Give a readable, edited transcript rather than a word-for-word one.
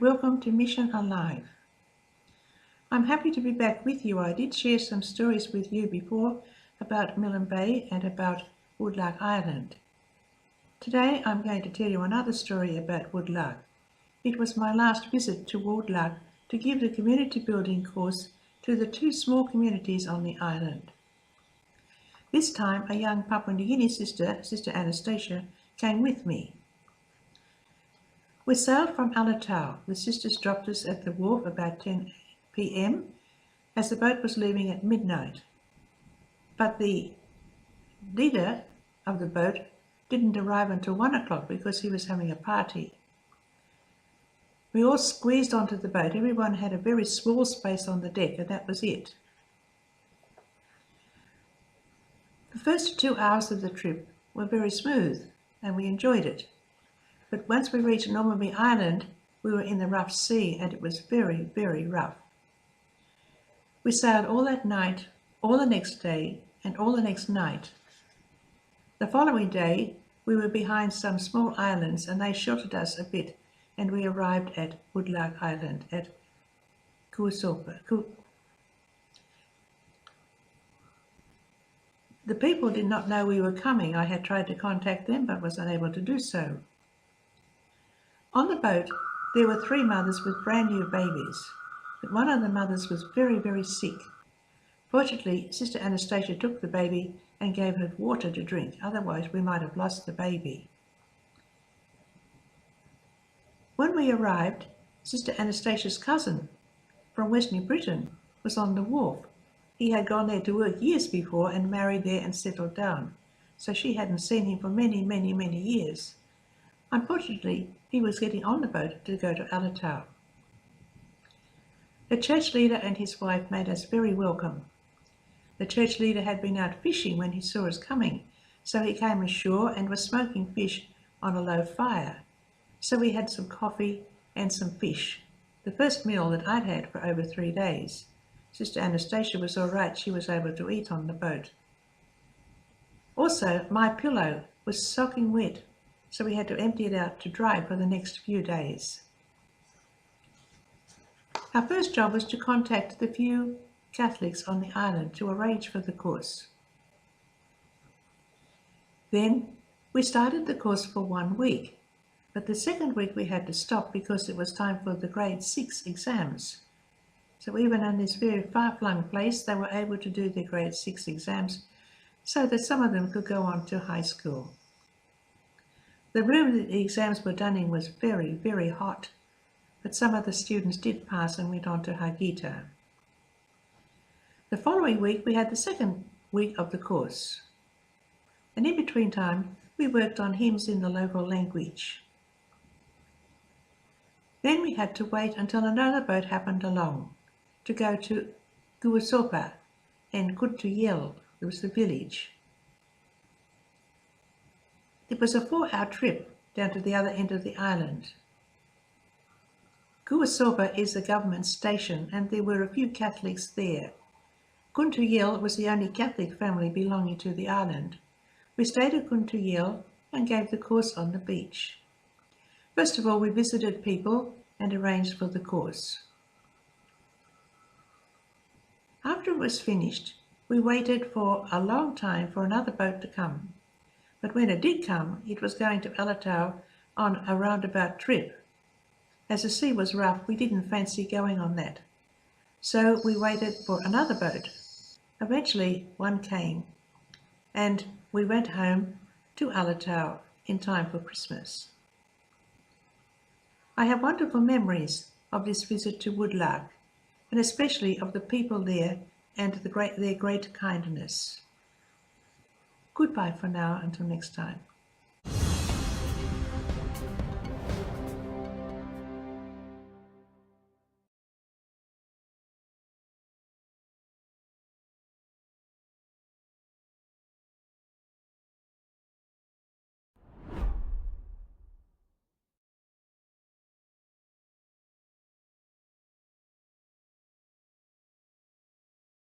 welcome to Mission Alive. I'm happy to be back with you. I did share some stories with you before about Milne Bay and about Woodlark Island. Today I'm going to tell you another story about Woodlark. It was my last visit to Woodlark to give the community building course to the two small communities on the island. This time a young Papua New Guinea sister, Sister Anastasia, came with me. We sailed from Alatau. The sisters dropped us at the wharf about 10 p.m. as the boat was leaving at midnight. But the leader of the boat didn't arrive until 1 o'clock because he was having a party. We all squeezed onto the boat. Everyone had a very small space on the deck, and that was it. The first 2 hours of the trip were very smooth, and we enjoyed it. But once we reached Normanby Island, we were in the rough sea, and it was very, very rough. We sailed all that night, all the next day, and all the next night. The following day, we were behind some small islands, and they sheltered us a bit, and we arrived at Woodlark Island at Kuasopa. The people did not know we were coming. I had tried to contact them, but was unable to do so. On the boat, there were 3 mothers with brand new babies, but one of the mothers was very, very sick. Fortunately, Sister Anastasia took the baby and gave her water to drink, otherwise we might have lost the baby. When we arrived, Sister Anastasia's cousin from West New Britain was on the wharf. He had gone there to work years before and married there and settled down, so she hadn't seen him for many, many, many years. Unfortunately, he was getting on the boat to go to Alatau. The church leader and his wife made us very welcome. The church leader had been out fishing when he saw us coming, so he came ashore and was smoking fish on a low fire. So we had some coffee and some fish, the first meal that I'd had for over 3 days. Sister Anastasia was all right, she was able to eat on the boat. Also, my pillow was soaking wet, so we had to empty it out to dry for the next few days. Our first job was to contact the few Catholics on the island to arrange for the course. Then we started the course for 1 week, but the second week we had to stop because it was time for the grade 6 exams. So even in this very far-flung place, they were able to do their grade 6 exams so that some of them could go on to high school. The room that the exams were done in was very, very hot, but some of the students did pass and went on to Hagita. The following week we had the second week of the course, and in between time we worked on hymns in the local language. Then we had to wait until another boat happened along to go to Kuasopa and Kuntuyel, it was the village. It was a 4-hour trip down to the other end of the island. Kuasopa is a government station and there were a few Catholics there. Kuntuyel was the only Catholic family belonging to the island. We stayed at Kuntuyel and gave the course on the beach. First of all, we visited people and arranged for the course. After it was finished, we waited for a long time for another boat to come. But when it did come, it was going to Alatau on a roundabout trip. As the sea was rough, we didn't fancy going on that. So we waited for another boat. Eventually, one came, and we went home to Alatau in time for Christmas. I have wonderful memories of this visit to Woodlark, and especially of the people there and their great kindness. Goodbye for now, until next time.